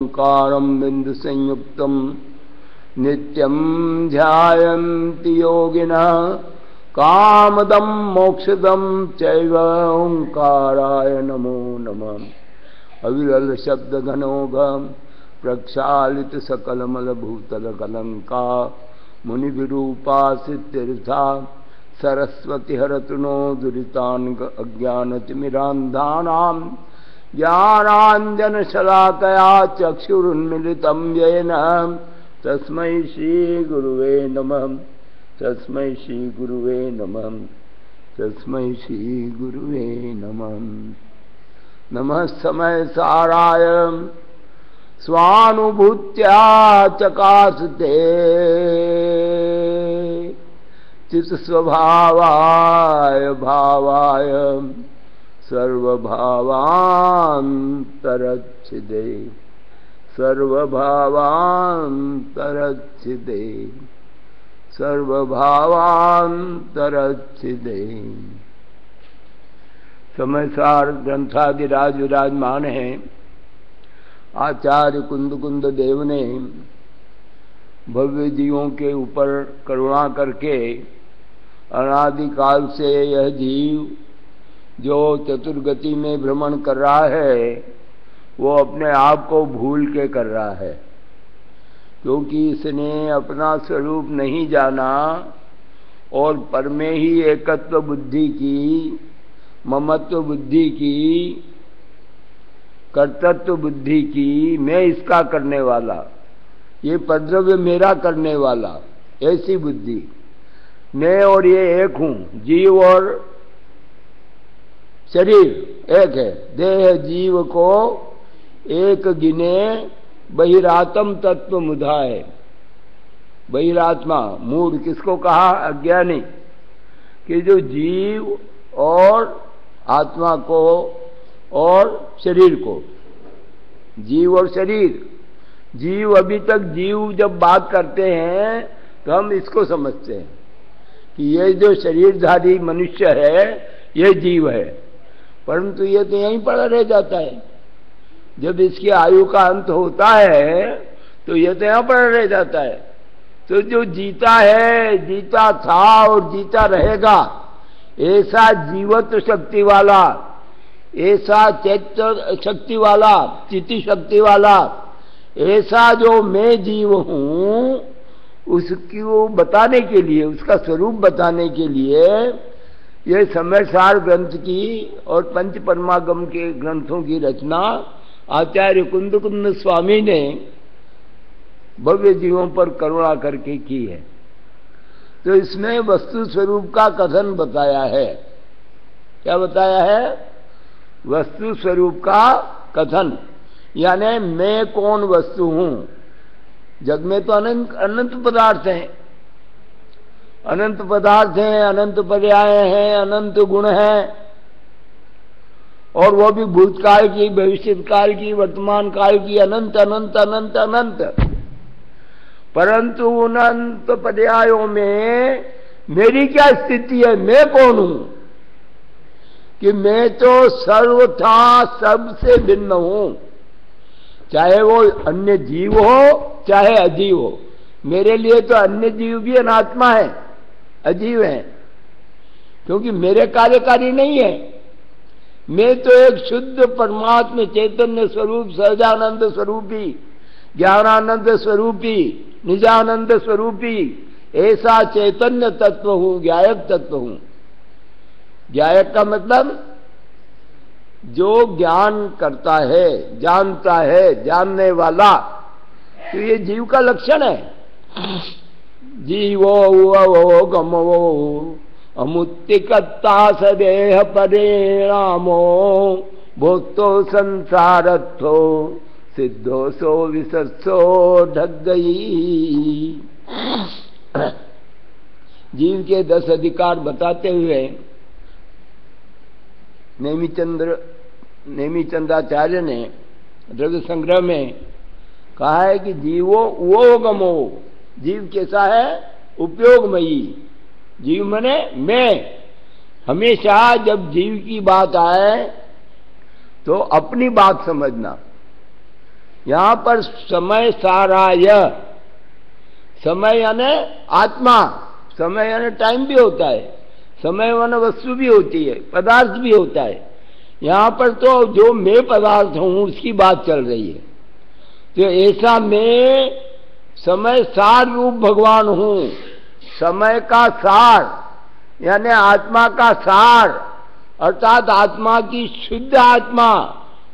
ओंकारं बिंदु संयुक्तं नित्यं ध्यायन्ति योगिनः कामदं मोक्षदं चैव ओंकाराय नमो नमः। अविरल शब्द घनोघम प्रक्षालित सकल मल भूतल कलंका मुनि विरूपासितीर्था सरस्वती हरतुनो दुरितान अज्ञानतिमिरान्धानां ज्ञानाञ्जनशलाकया चक्षुरुन्मिलितं येन तस्मै श्रीगुरुवे नमः। तस्मै श्रीगुरुवे नमः। तस्मै श्रीगुरुवे नमः। नमः समय साराय स्वानुभूत्या चकासते चित स्वभावाय भावाय सर्वभावान्तरच्छिदे सर्वभावान्तरच्छिदे सर्वभावान्तरच्छिदे। समयसार ग्रंथादिराज विराजमान है। आचार्य कुंद देव ने भव्य जीवों के ऊपर करुणा करके अनादिकाल से यह जीव जो चतुर्गति में भ्रमण कर रहा है वो अपने आप को भूल के कर रहा है, क्योंकि इसने अपना स्वरूप नहीं जाना और पर में ही एकत्व बुद्धि की, ममत्व बुद्धि की, कर्तृत्व बुद्धि की, मैं इसका करने वाला, ये पद्रव्य मेरा करने वाला, ऐसी बुद्धि। मैं और ये एक हूं, जीव और शरीर एक है। देह जीव को एक गिने बहिरात्म तत्व मुधाए। बहिरात्मा मूढ़ किसको कहा? अज्ञानी। कि जो जीव और आत्मा को और शरीर को, जीव और शरीर, जीव अभी तक जीव जब बात करते हैं तो हम इसको समझते हैं कि ये जो शरीरधारी मनुष्य है ये जीव है, परंतु ये तो यहीं पड़ा रह जाता है। जब इसकी आयु का अंत होता है तो ये तो यहाँ पड़ा रह जाता है। तो जो जीता है, जीता था और जीता रहेगा, ऐसा जीवत्व शक्ति वाला, ऐसा चैत्य शक्ति वाला, चिति शक्ति वाला, ऐसा जो मैं जीव हूं, उसको बताने के लिए, उसका स्वरूप बताने के लिए ये समयसार ग्रंथ की और पंच परमागम के ग्रंथों की रचना आचार्य कुंद स्वामी ने भव्य जीवों पर करुणा करके की है। तो इसमें वस्तु स्वरूप का कथन बताया है। क्या बताया है? वस्तु स्वरूप का कथन, यानी मैं कौन वस्तु हूं। जग में तो अनंत पदार्थ हैं, अनंत पदार्थ हैं, अनंत पर्याय हैं, अनंत गुण हैं, और वो भी भूतकाल की, भविष्यत काल की, वर्तमान काल की, अनंत अनंत अनंत अनंत। परंतु उन अनंत पर्यायों में मेरी क्या स्थिति है? मैं कौन हूं? कि मैं तो सर्वथा सबसे भिन्न हूं, चाहे वो अन्य जीव हो चाहे अजीव हो। मेरे लिए तो अन्य जीव भी अनात्मा है, अजीव है, क्योंकि मेरे कार्यकारी नहीं है। मैं तो एक शुद्ध परमात्म चैतन्य स्वरूप, सहजानंद स्वरूपी, ज्ञानानंद स्वरूपी, निजानंद स्वरूपी ऐसा चैतन्य तत्व हूं, ज्ञायक तत्व हूं। ज्ञायक का मतलब जो ज्ञान करता है, जानता है, जानने वाला। तो ये जीव का लक्षण है। जीवो वो गमो अमुत्तिकत्ता सदेह परिणामो भोक्तो संसारत्थो सिद्धो सो विसत्सो ढक गई। जीव के 10 अधिकार बताते हुए नेमिचंद्राचार्य ने द्रव्य संग्रह में कहा है कि जीवो वो गमो, जीव कैसा है? उपयोगमयी। जीव मने मैं। हमेशा जब जीव की बात आए तो अपनी बात समझना, यहां पर समय साराय, समय यानी आत्मा, समय यानी टाइम भी होता है, समय यानी वस्तु भी होती है, पदार्थ भी होता है। यहां पर तो जो मैं पदार्थ हूं उसकी बात चल रही है। तो ऐसा मैं समय सार रूप भगवान हूं, समय का सार यानी आत्मा का सार, अर्थात आत्मा की शुद्ध आत्मा,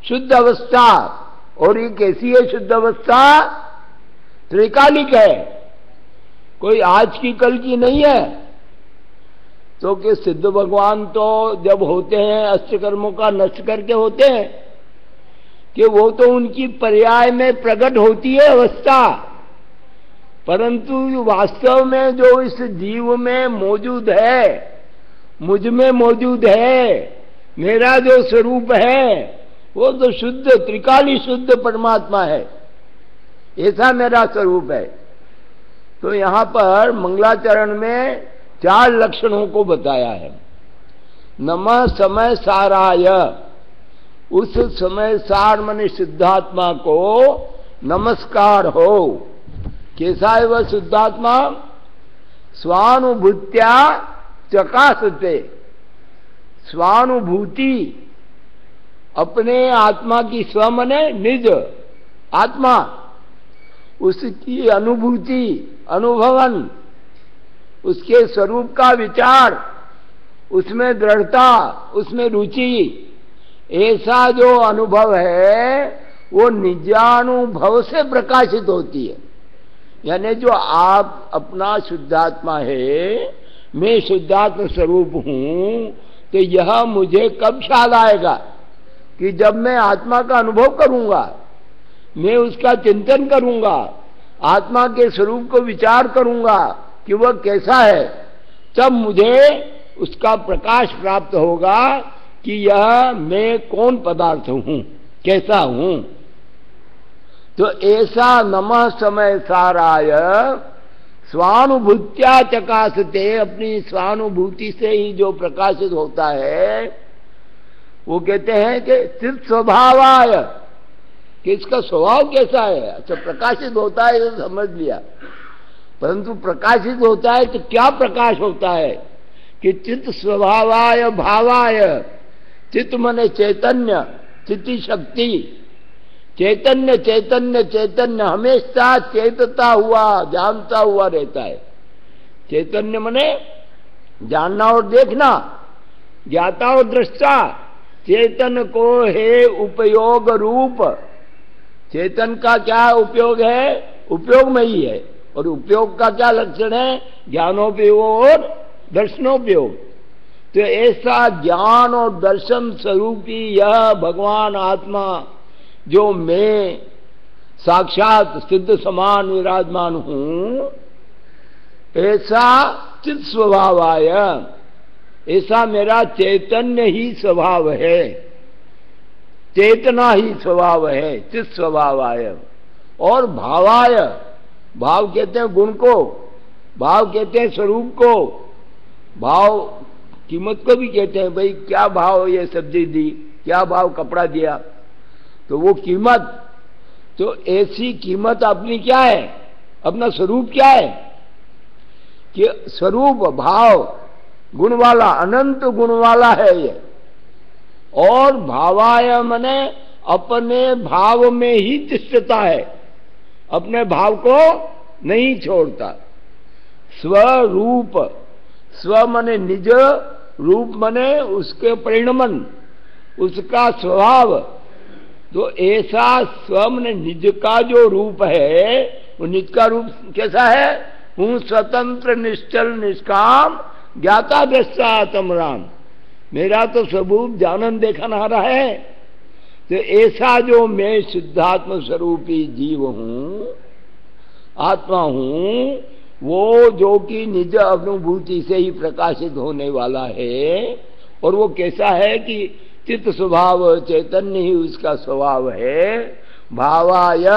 शुद्ध अवस्था। और ये कैसी है शुद्ध अवस्था? त्रिकालिक है, कोई आज की कल की नहीं है। तो कि सिद्ध भगवान तो जब होते हैं अष्टकर्मों का नष्ट करके होते हैं, कि वो तो उनकी पर्याय में प्रकट होती है अवस्था, परंतु वास्तव में जो इस जीव में मौजूद है, मुझ में मौजूद है, मेरा जो स्वरूप है वो तो शुद्ध त्रिकाली शुद्ध परमात्मा है, ऐसा मेरा स्वरूप है। तो यहां पर मंगलाचरण में 4 लक्षणों को बताया है। नमः समय साराय, उस समय सार माने शुद्धात्मा को नमस्कार हो। कैसा है वह शुद्धात्मा? स्वानुभूत्या चकासते, स्वानुभूति, अपने आत्मा की, स्व माने निज आत्मा, उसकी अनुभूति, अनुभवन, उसके स्वरूप का विचार, उसमें दृढ़ता, उसमें रुचि, ऐसा जो अनुभव है वो निजानुभव से प्रकाशित होती है। यानी जो आप अपना शुद्धात्मा है, मैं शुद्धात्म स्वरूप हूं, तो यह मुझे कब ख्याल आएगा कि जब मैं आत्मा का अनुभव करूंगा, मैं उसका चिंतन करूंगा, आत्मा के स्वरूप को विचार करूंगा कि वह कैसा है, तब मुझे उसका प्रकाश प्राप्त होगा कि यह मैं कौन पदार्थ हूं, कैसा हूं। तो ऐसा नमः समय साराय स्वानुभूत्या चकासते, अपनी स्वानुभूति से ही जो प्रकाशित होता है, वो कहते हैं कि चित्त स्वभावाय, कि इसका स्वभाव कैसा है। अच्छा, प्रकाशित होता है तो समझ लिया, परंतु प्रकाशित होता है तो क्या प्रकाश होता है कि चित्त स्वभावाय भावाय, चित्त मने चैतन्य, चित्ती शक्ति, चैतन्य चैतन्य चैतन्य हमेशा चेतता हुआ, जानता हुआ रहता है। चैतन्य मने जानना और देखना, ज्ञाता और दृष्टा। चेतन को है उपयोग रूप, चेतन का क्या उपयोग है? उपयोग में ही है। और उपयोग का क्या लक्षण है? ज्ञानोपयोग और दर्शनोपयोग। तो ऐसा ज्ञान और दर्शन स्वरूपी यह भगवान आत्मा जो मैं साक्षात सिद्ध समान विराजमान हूं, ऐसा चित स्वभावाय, ऐसा मेरा चैतन्य ही स्वभाव है, चेतना ही स्वभाव है, चित स्वभावाय। और भावाय, भाव कहते हैं गुण को, भाव कहते हैं स्वरूप को, भाव कीमत को भी कहते हैं। भाई क्या भाव ये सब्जी दी, क्या भाव कपड़ा दिया, तो वो कीमत। तो ऐसी कीमत अपनी क्या है? अपना स्वरूप क्या है? कि स्वरूप भाव गुण वाला, अनंत गुण वाला है ये। और भावाय मने अपने भाव में ही तिष्ठता है, अपने भाव को नहीं छोड़ता। स्वरूप, स्व मने निज, रूप मने उसके परिणमन, उसका स्वभाव। तो ऐसा स्व मने निज का जो रूप है, वो निज का रूप कैसा है? हूं स्वतंत्र निश्चल निष्काम ज्ञाता दृष्टा तम राम। मेरा तो स्वरूप जानन देखनारा है। तो ऐसा जो मैं शुद्धात्म स्वरूपी जीव हूं, आत्मा हूं, वो जो कि निज अनुभूति से ही प्रकाशित होने वाला है। और वो कैसा है कि चित्त स्वभाव, चैतन्य ही उसका स्वभाव है। भावाय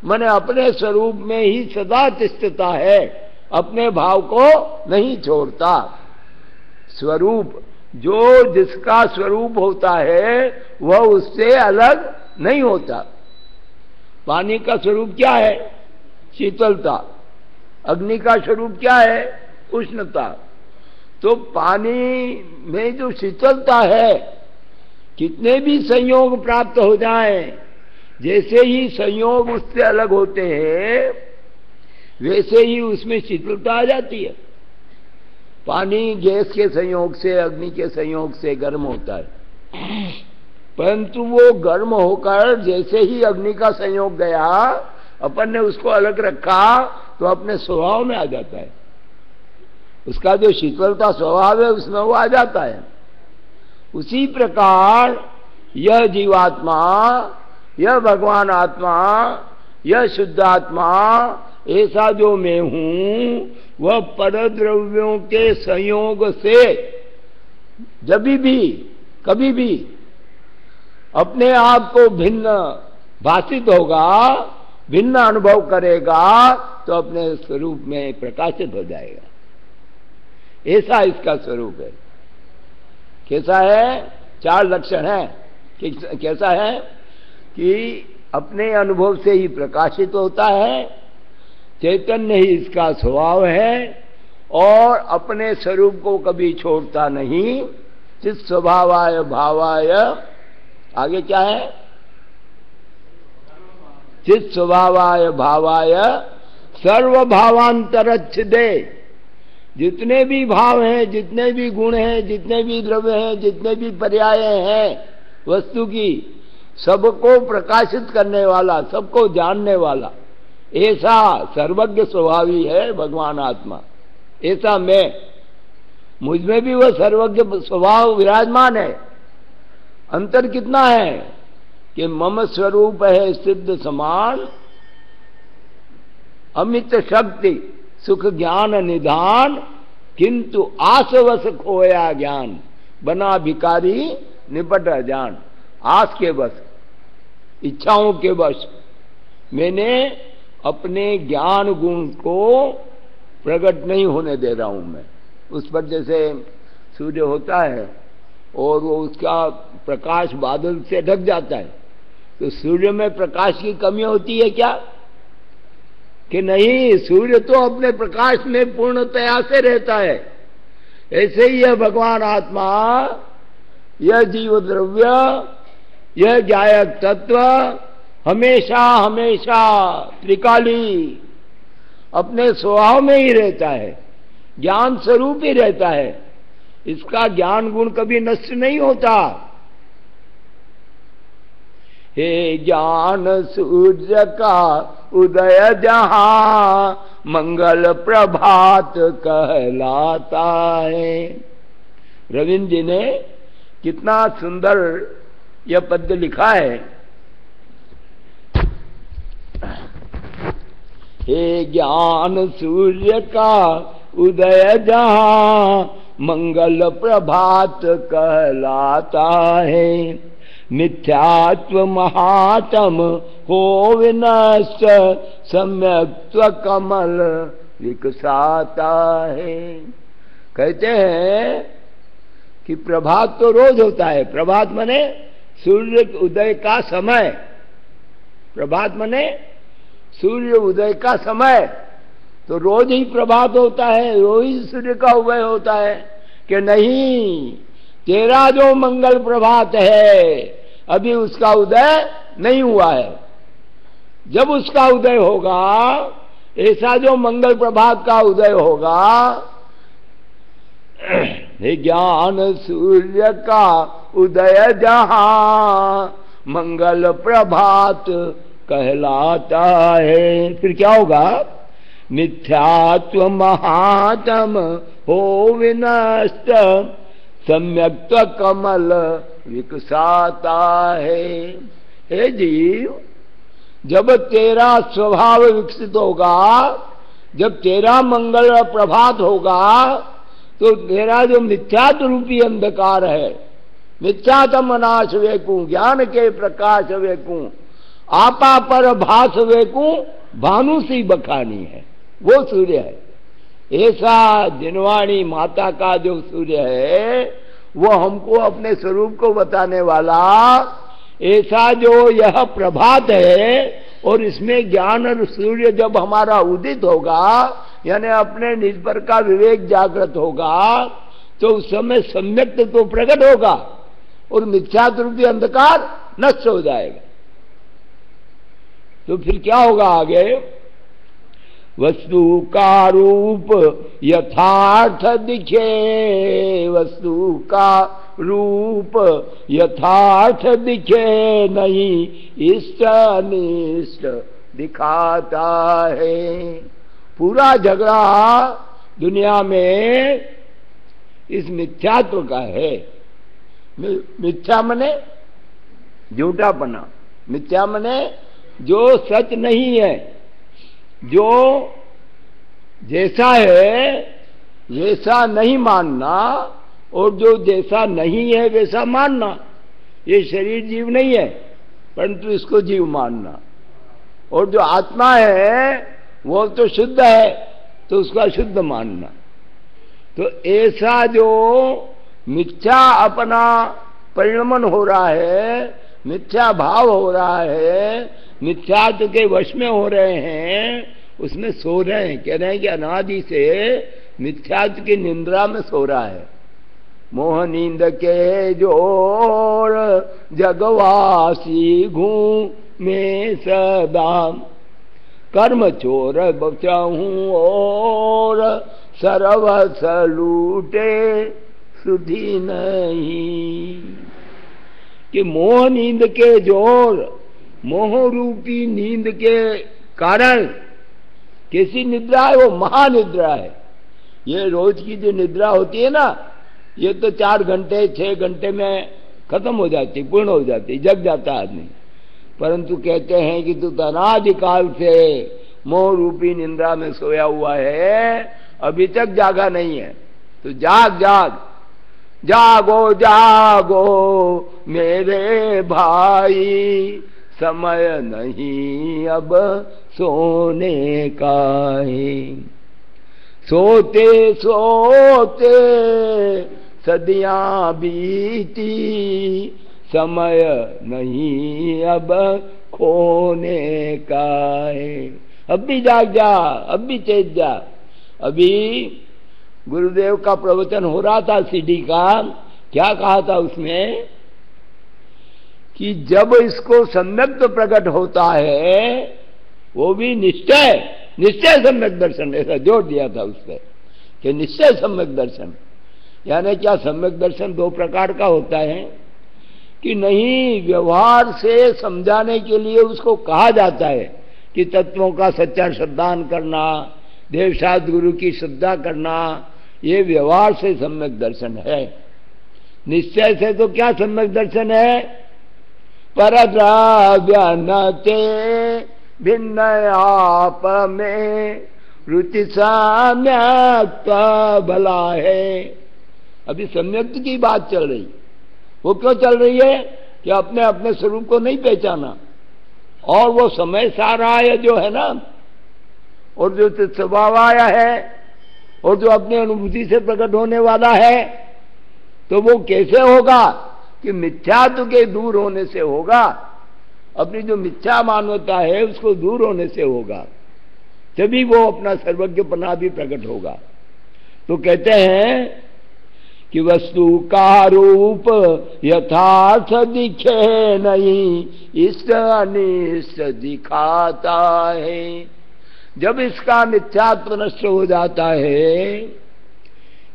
माने अपने स्वरूप में ही सदा तिष्ठता है, अपने भाव को नहीं छोड़ता। स्वरूप, जो जिसका स्वरूप होता है वह उससे अलग नहीं होता। पानी का स्वरूप क्या है? शीतलता। अग्नि का स्वरूप क्या है? उष्णता। तो पानी में जो शीतलता है, कितने भी संयोग प्राप्त हो जाएं, जैसे ही संयोग उससे अलग होते हैं वैसे ही उसमें शीतलता आ जाती है। पानी गैस के संयोग से, अग्नि के संयोग से गर्म होता है, परंतु वो गर्म होकर जैसे ही अग्नि का संयोग गया, अपन ने उसको अलग रखा तो अपने स्वभाव में आ जाता है। उसका जो शीतलता स्वभाव है उसमें वो आ जाता है। उसी प्रकार यह जीवात्मा, यह भगवान आत्मा, यह शुद्ध आत्मा, ऐसा जो मैं हूं, वह परद्रव्यों के संयोग से जब भी कभी भी अपने आप को भिन्न भाषित होगा, भिन्न अनुभव करेगा, तो अपने स्वरूप में प्रकाशित हो जाएगा। ऐसा इसका स्वरूप है। कैसा है? 4 लक्षण है। कैसा है कि अपने अनुभव से ही प्रकाशित होता है, चैतन्य ही इसका स्वभाव है, और अपने स्वरूप को कभी छोड़ता नहीं। चित स्वभावाय भावाय, आगे क्या है? चित स्वभावाय भावाय सर्वभावांतरच्छिदे। जितने भी भाव हैं, जितने भी गुण हैं, जितने भी द्रव्य हैं, जितने भी पर्याय हैं वस्तु की, सबको प्रकाशित करने वाला, सबको जानने वाला, ऐसा सर्वज्ञ स्वभावी है भगवान आत्मा। ऐसा मैं, मुझमें भी वह सर्वज्ञ स्वभाव विराजमान है। अंतर कितना है कि मम स्वरूप है सिद्ध समान, अमित शक्ति सुख ज्ञान निधान, किंतु आसवश खोया ज्ञान, बना भिखारी निपट अजान। आस के वश, इच्छाओं के वश मैंने अपने ज्ञान गुण को प्रकट नहीं होने दे रहा हूं मैं। उस पर जैसे सूर्य होता है और वो उसका प्रकाश बादल से ढक जाता है, तो सूर्य में प्रकाश की कमी होती है क्या? कि नहीं, सूर्य तो अपने प्रकाश में पूर्णतया से रहता है। ऐसे ही यह भगवान आत्मा, यह जीव द्रव्य, यह ज्ञायक तत्व हमेशा हमेशा त्रिकाली अपने स्वभाव में ही रहता है, ज्ञान स्वरूप ही रहता है। इसका ज्ञान गुण कभी नष्ट नहीं होता। हे ज्ञान सूर्य का उदय जहां, मंगल प्रभात कहलाता है। रविंद्र जी ने कितना सुंदर यह पद्य लिखा है। हे ज्ञान सूर्य का उदय जहां, मंगल प्रभात कहलाता है। मिथ्यात्व महात्म हो विनष्ट, सम्यक्त्व कमल विकसाता है। कहते हैं कि प्रभात तो रोज होता है। प्रभात माने सूर्य उदय का समय। प्रभात माने सूर्य उदय का समय, तो रोज ही प्रभात होता है, रोज ही सूर्य का उदय होता है। कि नहीं, तेरा जो मंगल प्रभात है अभी उसका उदय नहीं हुआ है। जब उसका उदय होगा, ऐसा जो मंगल प्रभात का उदय होगा, हे ज्ञान सूर्य का उदय जहां, मंगल प्रभात कहलाता है। फिर क्या होगा? मिथ्यात्व महात्म हो विनष्ट, सम्यक्त्व कमल विकसाता है। हे जीव, जब तेरा स्वभाव विकसित होगा, जब तेरा मंगल प्रभात होगा, तो तेरा जो मिथ्यात्व रूपी अंधकार है, मिथ्यात्म अनाश वेकू, ज्ञान के प्रकाश वेकू, आपा पर भास वेकू, भानु सी बखानी है, वो सूर्य है। ऐसा जिनवाणी माता का जो सूर्य है, वो हमको अपने स्वरूप को बताने वाला, ऐसा जो यह प्रभात है, और इसमें ज्ञान और सूर्य जब हमारा उदित होगा, यानी अपने निज पर का विवेक जागृत होगा, तो उस समय सम्यक तो प्रकट होगा और मिथ्यात्रूपी अंधकार नष्ट हो जाएगा। तो फिर क्या होगा आगे? वस्तु का रूप यथार्थ दिखे, वस्तु का रूप यथार्थ दिखे नहीं, इष्ट अनिष्ट दिखाता है। पूरा झगड़ा दुनिया में इस मिथ्यात्व का है। मिथ्या मने झूठापना, मिथ्या मने जो सच नहीं है, जो जैसा है वैसा नहीं मानना और जो जैसा नहीं है वैसा मानना। ये शरीर जीव नहीं है परंतु इसको जीव मानना, और जो आत्मा है वो तो शुद्ध है तो उसका शुद्ध मानना। तो ऐसा जो मिथ्या अपना परिणमन हो रहा है, मिथ्या भाव हो रहा है, मिथ्यात्व के वश में हो रहे हैं, उसमें सो रहे हैं। कह रहे हैं कि अनादि से मिथ्यात्व की निंद्रा में सो रहा है। मोह नींद के जोर जगवासी घूमे सदा, कर्म चोर बचाऊं और सर्वस लूटे सुधी नहीं। कि मोह नींद के जोर, मोह रूपी नींद के कारण कैसी निद्रा है? वो महानिद्रा है। ये रोज की जो निद्रा होती है ना, ये तो 4 घंटे 6 घंटे में खत्म हो जाती, पूर्ण हो जाती, जग जाता आदमी। परंतु कहते हैं कि तू अनादिकाल से मोह रूपी निंद्रा में सोया हुआ है, अभी तक जागा नहीं है। तो जाग जाग, जागो जागो मेरे भाई, समय नहीं अब सोने का है। सोते सोते सदियां बीती, समय नहीं अब खोने का है। अब भी जाग जा, अब भी चेत जा। अभी गुरुदेव का प्रवचन हो रहा था सीडी का, क्या कहा था उसमें कि जब इसको सम्यक प्रकट होता है, वो भी निश्चय, निश्चय सम्यक दर्शन, ऐसा जोड़ दिया था उस पर कि निश्चय सम्यक दर्शन। यानी क्या? सम्यक दर्शन 2 प्रकार का होता है कि नहीं व्यवहार से समझाने के लिए उसको कहा जाता है कि तत्वों का सच्चा श्रद्धान करना, देवशास्त्र गुरु की श्रद्धा करना, ये व्यवहार से सम्यक दर्शन है। निश्चय से तो क्या सम्यक दर्शन है? परद्रव्यनते भिन्न आप में रुचि सम्यक भला है। अभी सम्यक की बात चल रही। वो क्यों चल रही है? कि अपने अपने स्वरूप को नहीं पहचाना, और वो समय सारा है जो है ना, और जो स्वभाव आया है, और जो अपनी अनुभूति से प्रकट होने वाला है, तो वो कैसे होगा? कि मिथ्यात्व के दूर होने से होगा। अपनी जो मिथ्या मानवता है उसको दूर होने से होगा, तभी वो अपना सर्वज्ञपना भी प्रकट होगा। तो कहते हैं कि वस्तु का रूप यथार्थ दिखे नहीं, इष्ट अनिष्ट दिखाता है। जब इसका मिथ्यात्व नष्ट हो जाता है,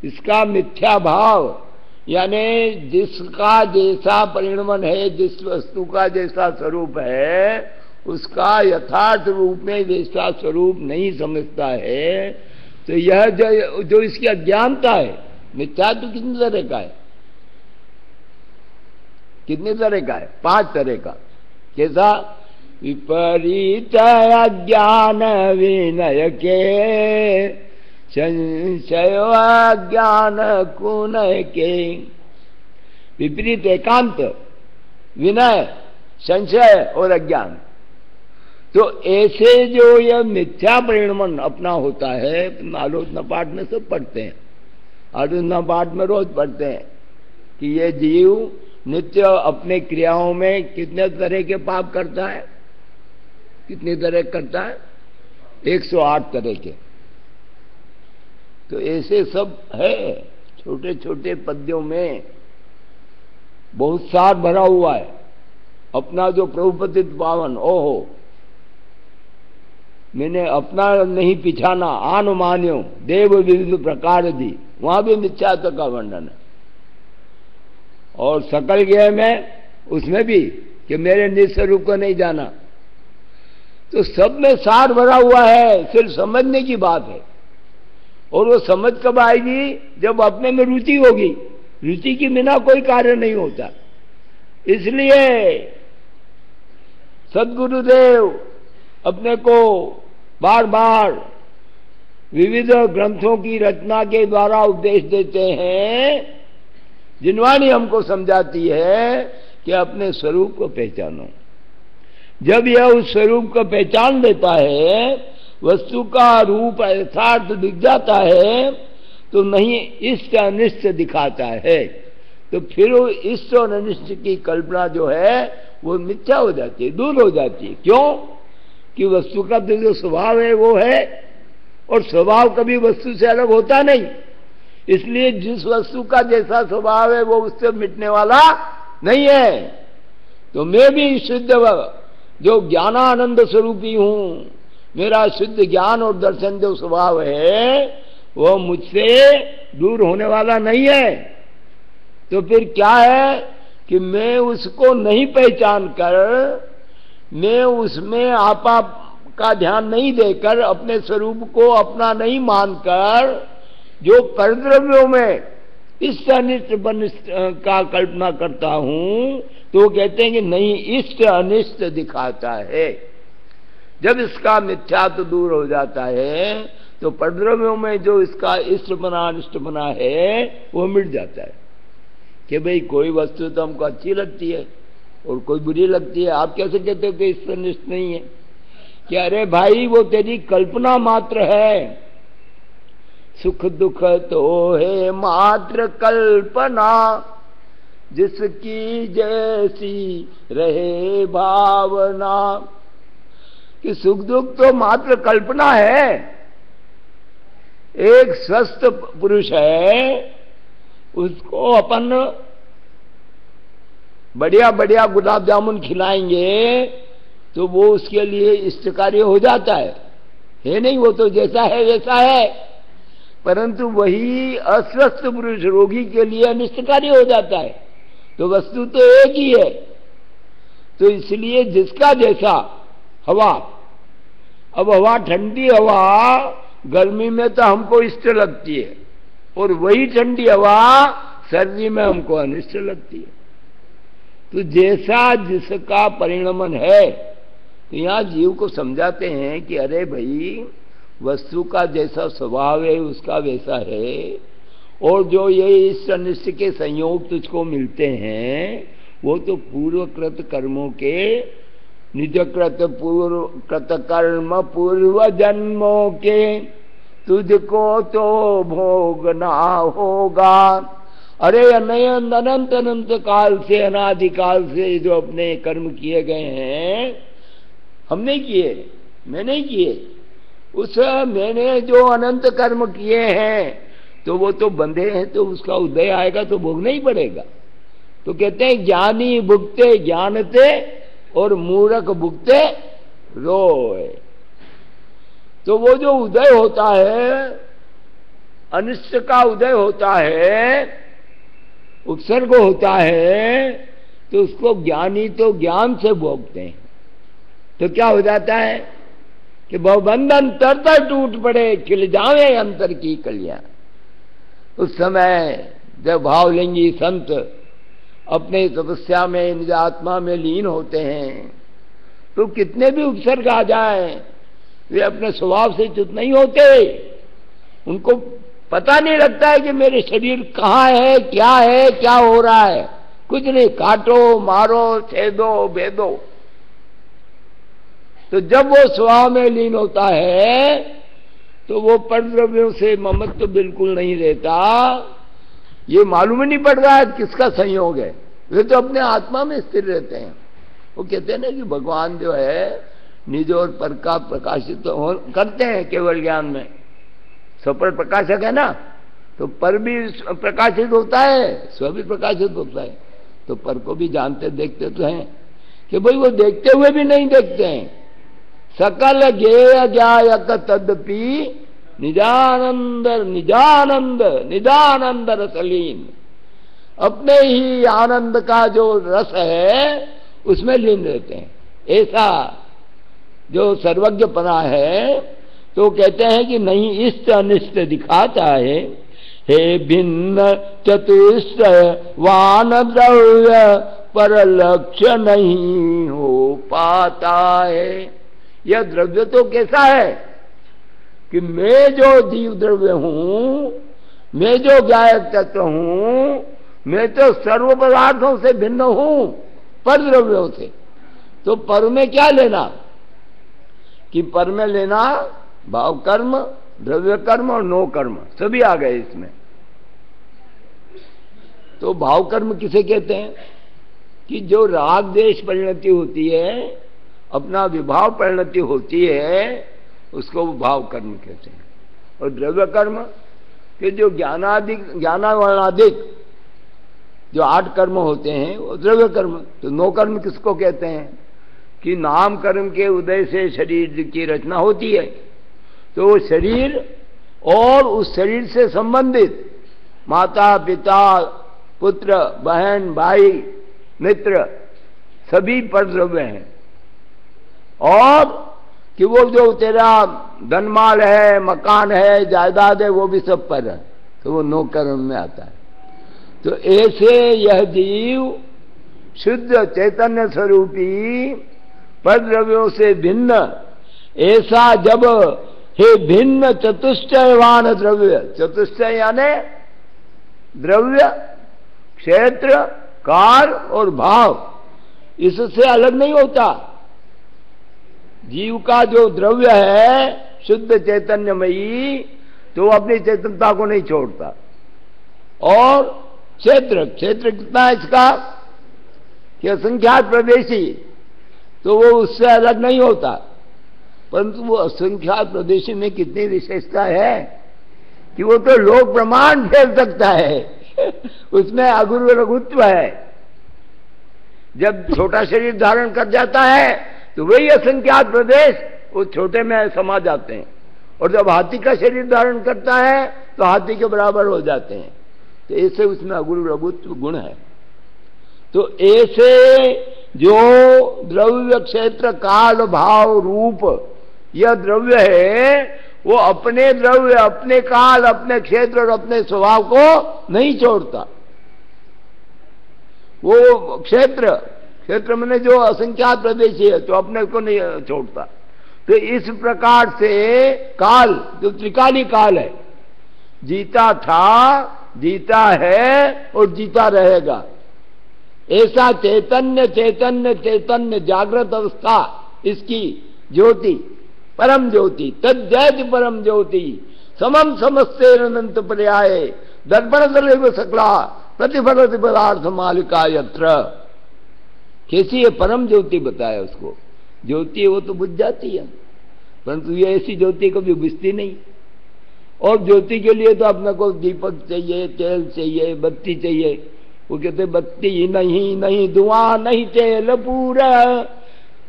इसका मिथ्या भाव यानी जिसका जैसा परिणमन है, जिस वस्तु का जैसा स्वरूप है, उसका यथार्थ रूप में वैसा स्वरूप नहीं समझता है, तो यह जो इसकी अज्ञानता है, मिथ्यात्व कितनी तरह का है? कितनी तरह का है? 5 तरह का। कैसा? विपरीत अज्ञान विनय के, संशय अज्ञान कुनय के। विपरीत एकांत, विनय, संशय और अज्ञान। तो ऐसे जो यह मिथ्या परिणमन अपना होता है, आलोचना पाठ में सब पढ़ते हैं, आलोचना पाठ में रोज पढ़ते हैं कि ये जीव नित्य अपने क्रियाओं में कितने तरह के पाप करता है। कितनी तरह करता है? 108 तरह के। तो ऐसे सब है, छोटे छोटे पद्यों में बहुत सार भरा हुआ है। अपना जो प्रभुपतित पावन, ओहो, मैंने अपना नहीं पिछाना, आन मान्यो देव विविध प्रकार दी, वहां भी मिथ्यात्व का वर्णन है। और सकल ज्ञेय में, उसमें भी कि मेरे निज स्वरूप को नहीं जाना। तो सब में सार भरा हुआ है, सिर्फ समझने की बात है। और वो समझ कब आएगी? जब अपने में रुचि होगी। रुचि के बिना कोई कार्य नहीं होता। इसलिए सद्गुरुदेव अपने को बार बार विविध ग्रंथों की रचना के द्वारा उपदेश देते हैं। जिनवाणी हमको समझाती है कि अपने स्वरूप को पहचानो। जब यह उस स्वरूप को पहचान लेता है, वस्तु का रूप यथार्थ दिख जाता है, तो नहीं इष्ट अनिष्ट दिखाता है। तो फिर वो इष्ट और अनिष्ट की कल्पना जो है वो मिथ्या हो जाती है, दूर हो जाती है। क्यों? कि वस्तु का तो जो स्वभाव है वो है, और स्वभाव कभी वस्तु से अलग होता नहीं। इसलिए जिस वस्तु का जैसा स्वभाव है वो उससे मिटने वाला नहीं है। तो मैं भी शुद्ध जो ज्ञानानंद स्वरूपी हूं, मेरा शुद्ध ज्ञान और दर्शन जो स्वभाव है वो मुझसे दूर होने वाला नहीं है। तो फिर क्या है कि मैं उसको नहीं पहचान कर, मैं उसमें आपा का ध्यान नहीं देकर, अपने स्वरूप को अपना नहीं मानकर जो परद्रव्यों में इष्ट अनिष्ट का कल्पना करता हूं, तो वो कहते हैं कि नहीं, इष्ट अनिष्ट दिखाता है। जब इसका मिथ्यात्व दूर हो जाता है तो परद्रव्यों में जो इसका इष्ट बना अनिष्ट बना है वो मिट जाता है। कि भाई कोई वस्तु तो हमको अच्छी लगती है और कोई बुरी लगती है, आप कैसे कहते हो कि इष्ट अनिष्ट नहीं है? कि अरे भाई वो तेरी कल्पना मात्र है। सुख दुख तो है मात्र कल्पना, जिसकी जैसी रहे भावना। कि सुख दुख तो मात्र कल्पना है। एक स्वस्थ पुरुष है, उसको अपन बढ़िया बढ़िया गुलाब जामुन खिलाएंगे तो वो उसके लिए इष्टकारी हो जाता है नहीं? वो तो जैसा है वैसा है। परंतु वही अस्वस्थ पुरुष रोगी के लिए अनिष्टकारी हो जाता है। तो वस्तु तो एक ही है। तो इसलिए जिसका जैसा हवा, अब हवा, ठंडी हवा गर्मी में तो हमको इष्ट लगती है, और वही ठंडी हवा सर्दी में हमको अनिष्ट लगती है। तो जैसा जिसका परिणमन है, तो यहां जीव को समझाते हैं कि अरे भाई, वस्तु का जैसा स्वभाव है उसका वैसा है, और जो ये इष्ट अनिष्ट के संयोग तुझको मिलते हैं वो तो पूर्वकृत कर्मों के, निजकृत पूर्वकृत कर्म पूर्व जन्मों के तुझको तो भोगना होगा। अरे अनंत अनंत काल से, अनादिकाल से जो अपने कर्म किए गए हैं, हमने किए, मैंने किए। उस मैंने जो अनंत कर्म किए हैं तो वो तो बंधे हैं, तो उसका उदय आएगा तो भोगना ही पड़ेगा। तो कहते हैं ज्ञानी भुगते ज्ञानते और मूर्ख भुगते रोए। तो वो जो उदय होता है, अनिष्ट का उदय होता है, उपसर्ग होता है, तो उसको ज्ञानी तो ज्ञान से भोगते हैं। तो क्या हो जाता है कि भवबंधन तरतर टूट पड़े, खिल जावे अंतर की कलियां। उस समय जब भावलिंगी संत अपने तपस्या में, निज आत्मा में लीन होते हैं, तो कितने भी उपसर्ग आ जाएं, वे अपने स्वभाव से च्युत नहीं होते। उनको पता नहीं लगता है कि मेरे शरीर कहाँ है, क्या हो रहा है। कुछ नहीं, काटो, मारो, छेदो, भेदो। तो जब वो स्वभाव में लीन होता है तो वो परद्रव्यों से ममत्व तो बिल्कुल नहीं रहता। ये मालूम ही नहीं पड़ रहा है किसका संयोग है, वे तो अपने आत्मा में स्थिर रहते हैं। वो कहते हैं ना कि भगवान जो है निज और पर का प्रकाशित तो करते हैं केवल ज्ञान में। स्वपर प्रकाशक है ना, तो पर भी प्रकाशित होता है, स्व भी प्रकाशित होता है। तो पर को भी जानते देखते तो हैं कि भाई वो देखते हुए भी नहीं देखते हैं। सकल ज्ञेय ज्ञायक तदपि निजानंद निजानंद निजानंद रसलीन, अपने ही आनंद का जो रस है उसमें लीन रहते हैं। ऐसा जो सर्वज्ञपना है, तो कहते हैं कि नहीं इष्ट अनिष्ट दिखाता है। हे भिन्न चतुष्ट वान द्रव्य पर लक्ष्य नहीं हो पाता है। यह द्रव्य तो कैसा है कि मैं जो जीव द्रव्य हूं, मैं जो गायक तत्व हूं, मैं तो सर्व पदार्थों से भिन्न हूं, पर द्रव्यों से। तो पर में क्या लेना कि पर में लेना भाव कर्म, द्रव्य कर्म और नो कर्म सभी आ गए इसमें। तो भाव कर्म किसे कहते हैं कि जो राग देश परिणति होती है, अपना विभाव परिणति होती है, उसको भाव कर्म कहते हैं। और द्रव्य कर्म कि जो ज्ञानावर्णाधिक जो 8 कर्म होते हैं वो द्रव्य कर्म। तो नो कर्म किसको कहते हैं कि नाम कर्म के उदय से शरीर की रचना होती है। तो वो शरीर और उस शरीर से संबंधित माता पिता पुत्र बहन भाई मित्र सभी पर द्रव्य हैं। और कि वो जो तेरा धनमाल है, मकान है, जायदाद है, वो भी सब पर है, तो वो नो कर्म में आता है। तो ऐसे यह जीव शुद्ध चैतन्य स्वरूपी पर द्रव्यों से भिन्न, ऐसा जब हे भिन्न चतुष्टयवान द्रव्य, चतुष्टय यानी द्रव्य क्षेत्र काल और भाव, इससे अलग नहीं होता। जीव का जो द्रव्य है शुद्ध चैतन्यमयी, तो अपनी चेतनता को नहीं छोड़ता। और क्षेत्र, क्षेत्र कितना है इसका कि असंख्यात प्रदेशी, तो वो उससे अलग नहीं होता। परंतु वो असंख्यात प्रदेशी में कितनी विशेषता है कि वो तो लोक प्रमाण फैल सकता है उसमें अगुरु लघुत्व है। जब छोटा शरीर धारण कर जाता है तो वही असंख्यात प्रदेश वो छोटे में समा जाते हैं, और जब हाथी का शरीर धारण करता है तो हाथी के बराबर हो जाते हैं। तो ऐसे उसमें अगुरु लघुत्व गुण है। तो ऐसे जो द्रव्य क्षेत्र काल भाव रूप यह द्रव्य है, वो अपने द्रव्य अपने काल अपने क्षेत्र और अपने स्वभाव को नहीं छोड़ता। वो क्षेत्र, क्षेत्र में जो असंख्यात प्रदेशी है तो अपने को नहीं छोड़ता। तो इस प्रकार से काल जो त्रिकाली काल है, जीता था, जीता है और जीता रहेगा, ऐसा चैतन्य चैतन्य चैतन्य जागृत अवस्था इसकी ज्योति परम ज्योति, तज्जैत परम ज्योति समम समस्ते अनंत पर्याय दर्पण दलेव सकला प्रतिफलति पदार्थ मालिका यत्र। कैसी है परम ज्योति बताया उसको। ज्योति है वो तो बुझ जाती है, परंतु ये ऐसी ज्योति कभी बुझती नहीं। और ज्योति के लिए तो अपने को दीपक चाहिए, तेल चाहिए, बत्ती चाहिए। वो कहते बत्ती नहीं, नहीं धुआं, नहीं तेल पूरा,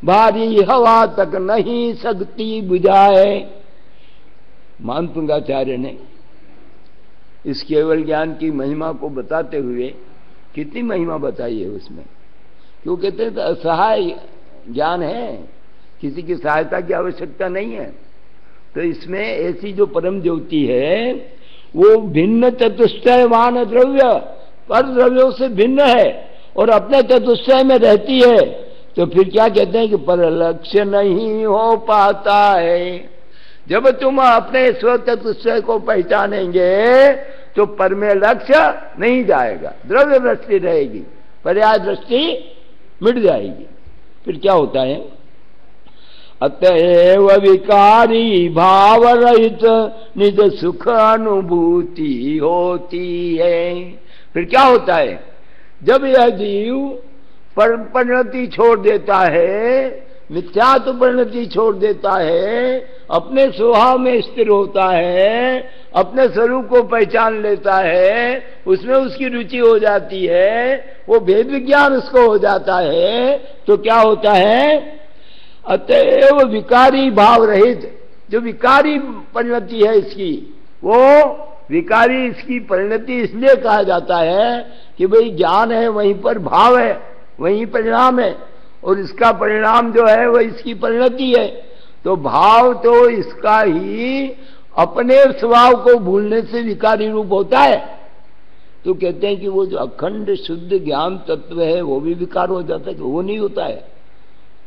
भारी हवा तक नहीं सकती बुझाए। मानपुंगाचार्य ने इस केवल ज्ञान की महिमा को बताते हुए कितनी महिमा बताई है उसमें। क्यों कहते हैं असहाय ज्ञान है, किसी की सहायता की आवश्यकता नहीं है। तो इसमें ऐसी जो परम ज्योति है वो भिन्न चतुष्टयवान द्रव्य पर द्रव्यों से भिन्न है और अपने चतुष्टय में रहती है। तो फिर क्या कहते हैं कि पर लक्ष्य नहीं हो पाता है। जब तुम अपने स्व चतुष्टय को पहचानेंगे तो पर में लक्ष्य नहीं जाएगा, द्रव्य दृष्टि रहेगी, पर्याय दृष्टि मिट जाएगी। फिर क्या होता है, अतएव विकारी भाव रहित निज सुख अनुभूति होती है। फिर क्या होता है, जब यह जीव परिणति छोड़ देता है मिथ्यात्व परिणति छोड़ देता है, अपने स्वभाव में स्थिर होता है, अपने स्वरूप को पहचान लेता है, उसमें उसकी रुचि हो जाती है, वो भेद विज्ञान उसको हो जाता है, तो क्या होता है? अतएव विकारी भाव रहित, जो विकारी परिणति है इसकी, वो विकारी इसकी परिणति इसलिए कहा जाता है कि भाई ज्ञान है, वहीं पर भाव है, वहीं परिणाम है, और इसका परिणाम जो है वह इसकी परिणति है। तो भाव तो इसका ही अपने स्वभाव को भूलने से विकारी रूप होता है। तो कहते हैं कि वो जो अखंड शुद्ध ज्ञान तत्व है वो भी विकार हो जाता है, तो वो नहीं होता है।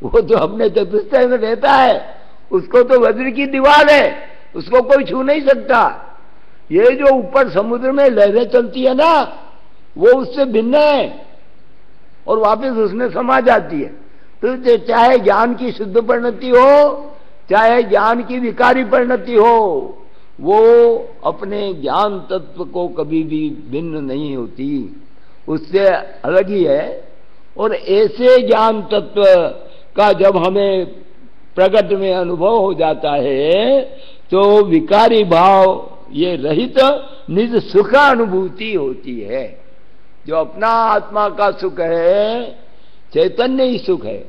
वो तो अपने चतुष्टय में रहता है, उसको तो वज्र की दीवार है, उसको कोई छू नहीं सकता। ये जो ऊपर समुद्र में लहरें चलती है ना, वो उससे भिन्न है और वापस उसमें समा जाती है। तो चाहे ज्ञान की शुद्ध परिणति हो, चाहे ज्ञान की विकारी परिणति हो, वो अपने ज्ञान तत्व को कभी भी भिन्न नहीं होती, उससे अलग ही है। और ऐसे ज्ञान तत्व का जब हमें प्रकट में अनुभव हो जाता है तो विकारी भाव ये रहित निज सुख अनुभूति होती है। जो अपना आत्मा का सुख है, चैतन्य ही सुख है,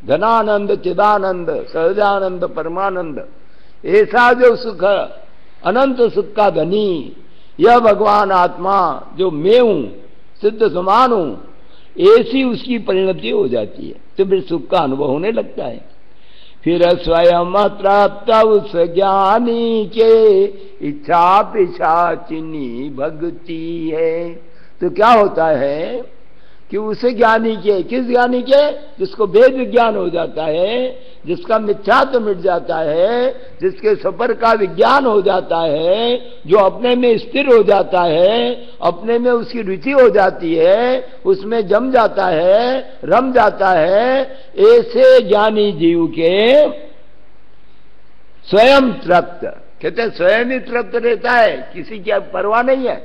धनानंद, चिदानंद, सहजानंद, परमानंद, ऐसा जो सुख, अनंत सुख का धनी यह भगवान आत्मा जो मैं हूं, सिद्ध समान हूं, ऐसी उसकी परिणति हो जाती है, तो फिर सुख का अनुभव होने लगता है। फिर स्वयं प्राप्त उस ज्ञानी के इच्छा पिशाचिनी भक्ति है। तो क्या होता है कि उस ज्ञानी के, किस ज्ञानी के? जिसको भेद विज्ञान हो जाता है, जिसका मिथ्यात्व मिट जाता है, जिसके सफर का विज्ञान हो जाता है, जो अपने में स्थिर हो जाता है, अपने में उसकी रुचि हो जाती है, उसमें जम जाता है, रम जाता है, ऐसे ज्ञानी जीव के स्वयं तृप्त, कहते हैं स्वयं ही तृप्त रहता है, किसी की परवाह नहीं है,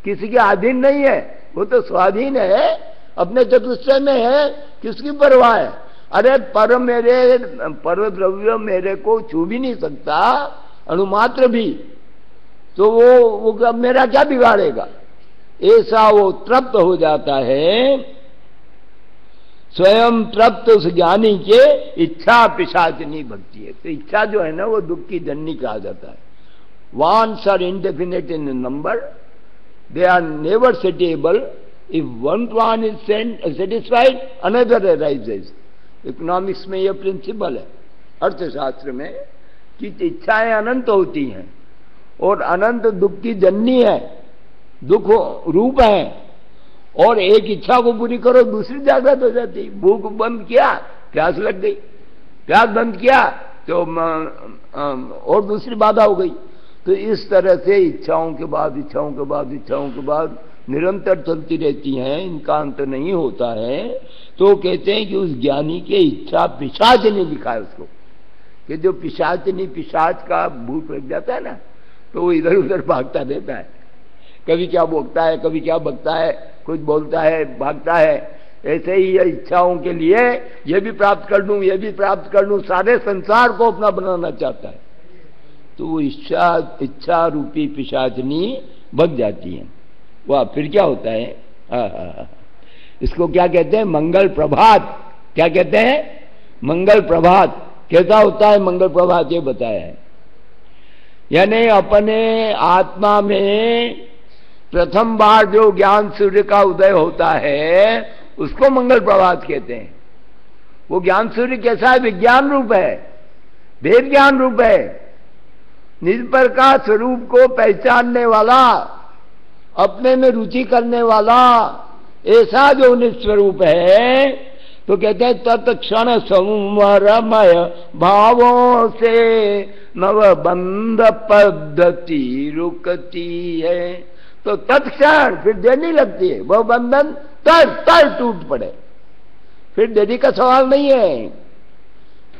किसी के अधीन नहीं है, वो तो स्वाधीन है, अपने चतुष्टय में है, किसकी परवाह है? अरे पर द्रव्य मेरे को छू भी नहीं सकता अणुमात्र भी, तो वो मेरा क्या बिगाड़ेगा? ऐसा वो तृप्त हो जाता है। स्वयं तृप्त उस ज्ञानी के इच्छा पिशाचिनी भक्ति है। तो इच्छा जो है ना, वो दुख की जननी कहा जाता है। Wants are indefinite in number, they are never satiable. If one is satisfied, another arises. Economics में यह प्रिंसिपल है, अर्थशास्त्र में, कि इच्छाएं अनंत होती हैं और अनंत दुख की जननी है, दुख रूप है, और एक इच्छा को पूरी करो दूसरी जागृत हो जाती। भूख बंद किया, प्यास लग गई, प्यास बंद किया तो और दूसरी बाधा हो गई। तो इस तरह से इच्छाओं के बाद इच्छाओं के बाद इच्छाओं के बाद निरंतर चलती रहती हैं, इनका अंत नहीं होता है। तो कहते हैं कि उस ज्ञानी के इच्छा पिशाचिनी लिखा है उसको, कि जो पिशाचिनी, पिशाच का भूत लग जाता है ना, तो वो इधर उधर भागता रहता है, कभी क्या बोलता है, कभी क्या बकता है, कुछ बोलता है, भागता है। ऐसे ही ये इच्छाओं के लिए ये भी प्राप्त कर लूं, ये भी प्राप्त कर लूं, सारे संसार को अपना बनाना चाहता है। तो वो इच्छा रूपी पिशाचनी भग जाती है। वाह, फिर क्या होता है? इसको क्या कहते हैं? मंगल प्रभात। क्या कहते हैं? मंगल प्रभात। कैसा होता है मंगल प्रभात, ये बताया है। यानी अपने आत्मा में प्रथम बार जो ज्ञान सूर्य का उदय होता है उसको मंगल प्रभात कहते हैं। वो ज्ञान सूर्य कैसा है? विज्ञान रूप है, भेद ज्ञान रूप है, निज पर का स्वरूप को पहचानने वाला, अपने में रुचि करने वाला, ऐसा जो निस्वरूप है। तो कहते हैं तत्क्षण संवरमय भावों से नवबंध पद्धति रुकती है। तो तत्क्षण फिर देर नहीं लगती है, वह बंधन तर टूट पड़े, फिर देरी का सवाल नहीं है।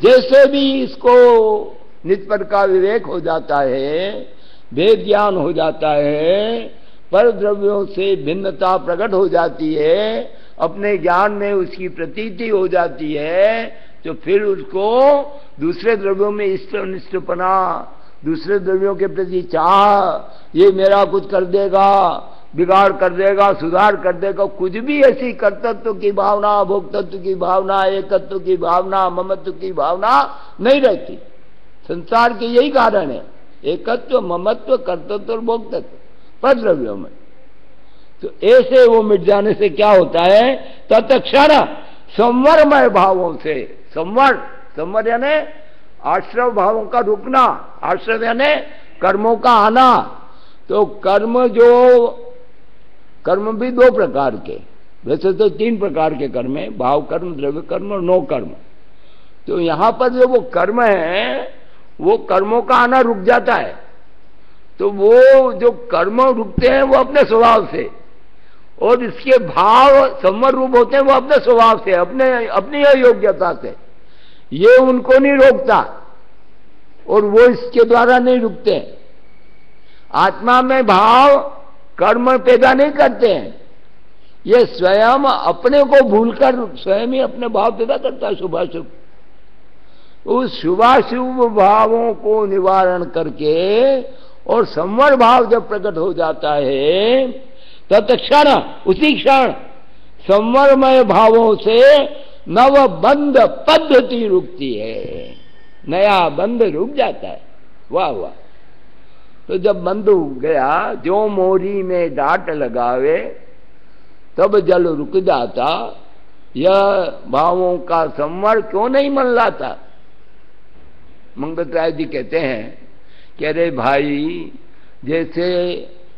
जैसे भी इसको निज पर का विवेक हो जाता है, भेद ज्ञान हो जाता है, पर द्रव्यों से भिन्नता प्रकट हो जाती है, अपने ज्ञान में उसकी प्रतीति हो जाती है, तो फिर उसको दूसरे द्रव्यों में इष्ट अनिष्टपना, दूसरे द्रव्यों के प्रति चाह, ये मेरा कुछ कर देगा, बिगाड़ कर देगा, सुधार कर देगा, कुछ भी ऐसी कर्तृत्व की भावना, भोक्तत्व की भावना, एकत्व की भावना, ममत्व की भावना नहीं रहती। संसार के यही कारण है, एकत्व, ममत्व, कर्तृत्व और भोक्तत्व पर द्रव्यों में। तो ऐसे वो मिट जाने से क्या होता है, तत्क्षण संवरमय भावों से, संवर यानी आश्रव भावों का रुकना, आश्रव यानी कर्मों का आना। तो कर्म भी दो प्रकार के, वैसे तो 3 प्रकार के कर्म है, भाव कर्म, द्रव्य कर्म और नो कर्म। तो यहां पर जो वो कर्म है, वो कर्मों का आना रुक जाता है। तो वो जो कर्म रुकते हैं वो अपने स्वभाव से, और इसके भाव संवर रूप होते हैं वो अपने स्वभाव से, अपनी अयोग्यता से। ये उनको नहीं रोकता और वो इसके द्वारा नहीं रुकते। आत्मा में भाव कर्म पैदा नहीं करते हैं, ये स्वयं अपने को भूलकर स्वयं ही अपने भाव पैदा करता है, शुभाशुभ। उस शुभाशुभ भावों को निवारण करके और संवर भाव जब प्रकट हो जाता है, तत्क्षण उसी क्षण संवरमय भावों से नव बंध पद्धति रुकती है, नया बंध रुक जाता है। वाह वाह। तो जब बंध रुक गया, जो मोरी में डांट लगावे तब जल रुक जाता, यह भावों का संवर क्यों नहीं मन लाता। मंगतराय जी कहते हैं कि अरे भाई, जैसे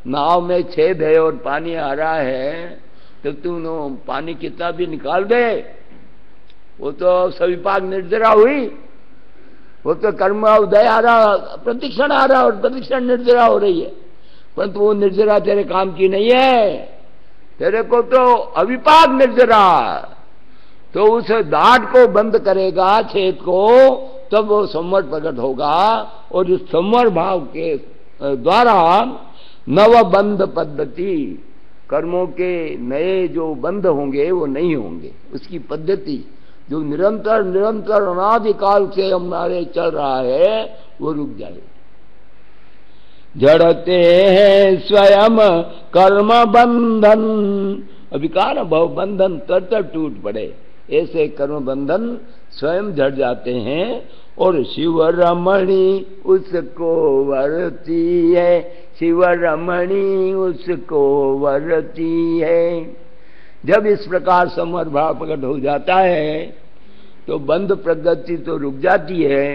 नाव में छेद है और पानी आ रहा है, तो तू पानी कितना भी निकाल दे, वो तो सविपाक निर्जरा हुई, वो तो कर्म उदय आ रहा, प्रतिक्षण आ रहा और प्रतिक्षण निर्जरा हो रही है, परंतु वो निर्जरा तेरे काम की नहीं है, तेरे को तो अविपाक निर्जरा। तो उस दाढ़ को बंद करेगा, छेद को, तब वो संवर प्रकट होगा, और इस संवर भाव के द्वारा नवबंध पद्धति, कर्मों के नए जो बंध होंगे वो नहीं होंगे, उसकी पद्धति जो निरंतर अनादिकाल से हमारे चल रहा है वो रुक जाए। जड़ते हैं स्वयं कर्म बंधन, अभी कहा ना भव बंधन तर टूट पड़े, ऐसे कर्म बंधन स्वयं झड़ जाते हैं। और शिव रमणी उसको वरती है, शिव रमणी उसको वरती है। जब इस प्रकार संवर भाव प्रकट हो जाता है तो बंध प्रगति तो रुक जाती है,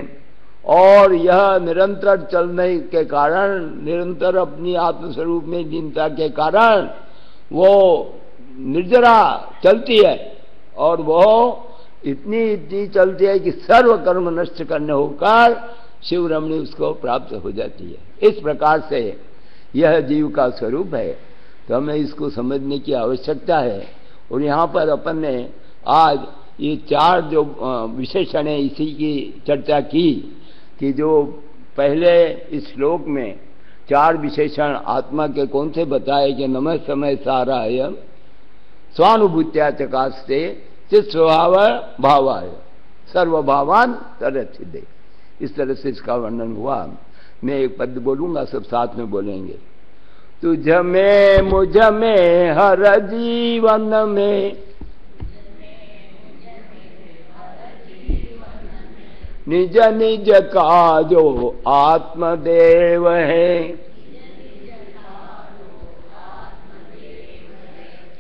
और यह निरंतर चलने के कारण, निरंतर अपनी आत्मस्वरूप में लीनता के कारण वो निर्जरा चलती है, और वो इतनी चलती है कि सर्व कर्म नष्ट करने होकर शिव रमणी उसको प्राप्त हो जाती है। इस प्रकार से यह जीव का स्वरूप है। तो हमें इसको समझने की आवश्यकता है। और यहाँ पर अपन ने आज ये 4 जो विशेषण है इसी की चर्चा की, कि जो पहले इस श्लोक में 4 विशेषण आत्मा के कौन से बताए कि नमः समय साराय स्वानुभूत्या चकास्ते चित स्वभाव भावाय सर्वभावान तरच्छिदे। इस तरह से इसका वर्णन हुआ। मैं एक पद बोलूंगा, सब साथ में बोलेंगे। तुझ में मुझ में हर जीवन में, निज निज का जो आत्मदेव है,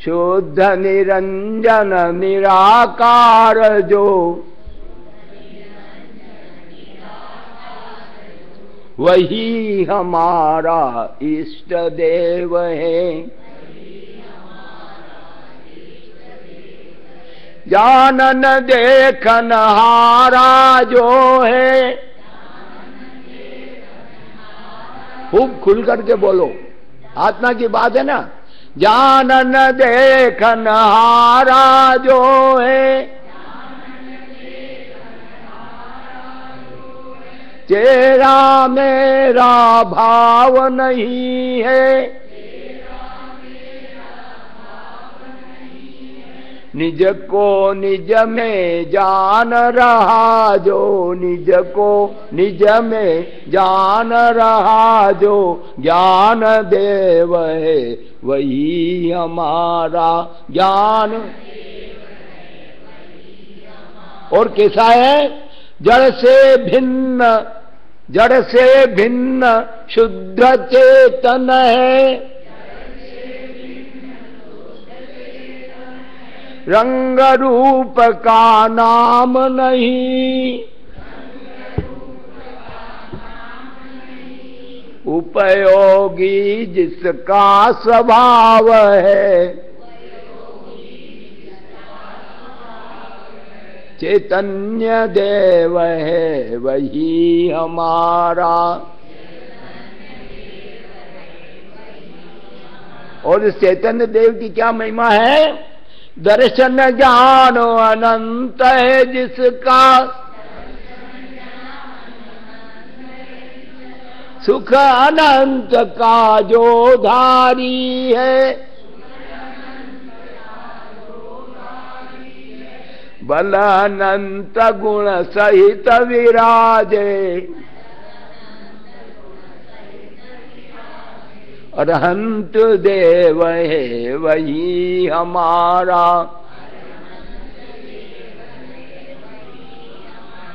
शुद्ध निरंजन निराकार जो, वही हमारा इष्ट देव है। जानन देखन हारा जो है, खूब खुल करके बोलो, आत्मा की बात है ना। जानन देखन हारा जो है, तेरा मेरा भाव नहीं है, निज को निज में जान रहा जो, निज को निज में जान रहा जो, ज्ञान देव है वही हमारा ज्ञान। और कैसा है? जड़ से भिन्न, जड़ से भिन्न शुद्ध चेतन है, रंग रूप का नाम नहीं, उपयोगी जिसका स्वभाव है, चैतन्य देव है वही हमारा। और इस चैतन्य देव की क्या महिमा है? दर्शन ज्ञान अनंत है जिसका, सुख अनंत का जो धारी है, बल अनंत गुण सहित विराजे, अरहंत देव है वही हमारा।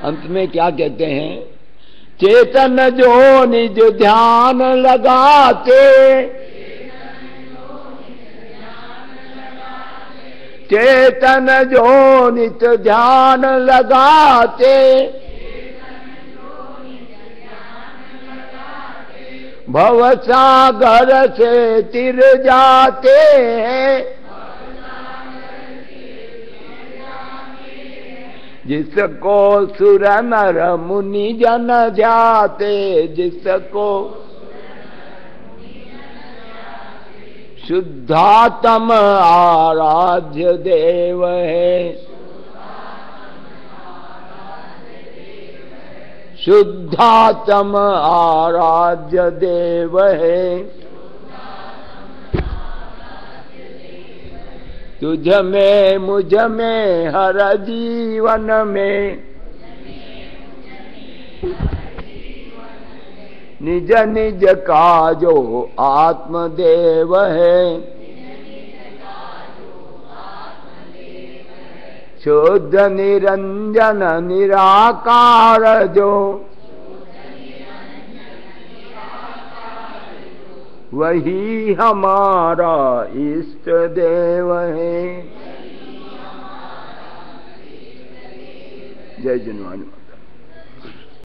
अंत में क्या कहते हैं? चेतन जो निज ध्यान लगाते, चेतन जो निज ध्यान लगाते, भव सागर से तिर जाते हैं, जिसको सुर नर मुनि जन जाते, जिसको शुद्धात्म आराध्य देव है, शुद्धात्म आराध्य देव है। तुझ में मुझ में हर जीवन में, निज निज का जो आत्मदेव है, शुद्ध निरंजन निराकार जो, वही हमारा इष्ट देव है। जय जनवान।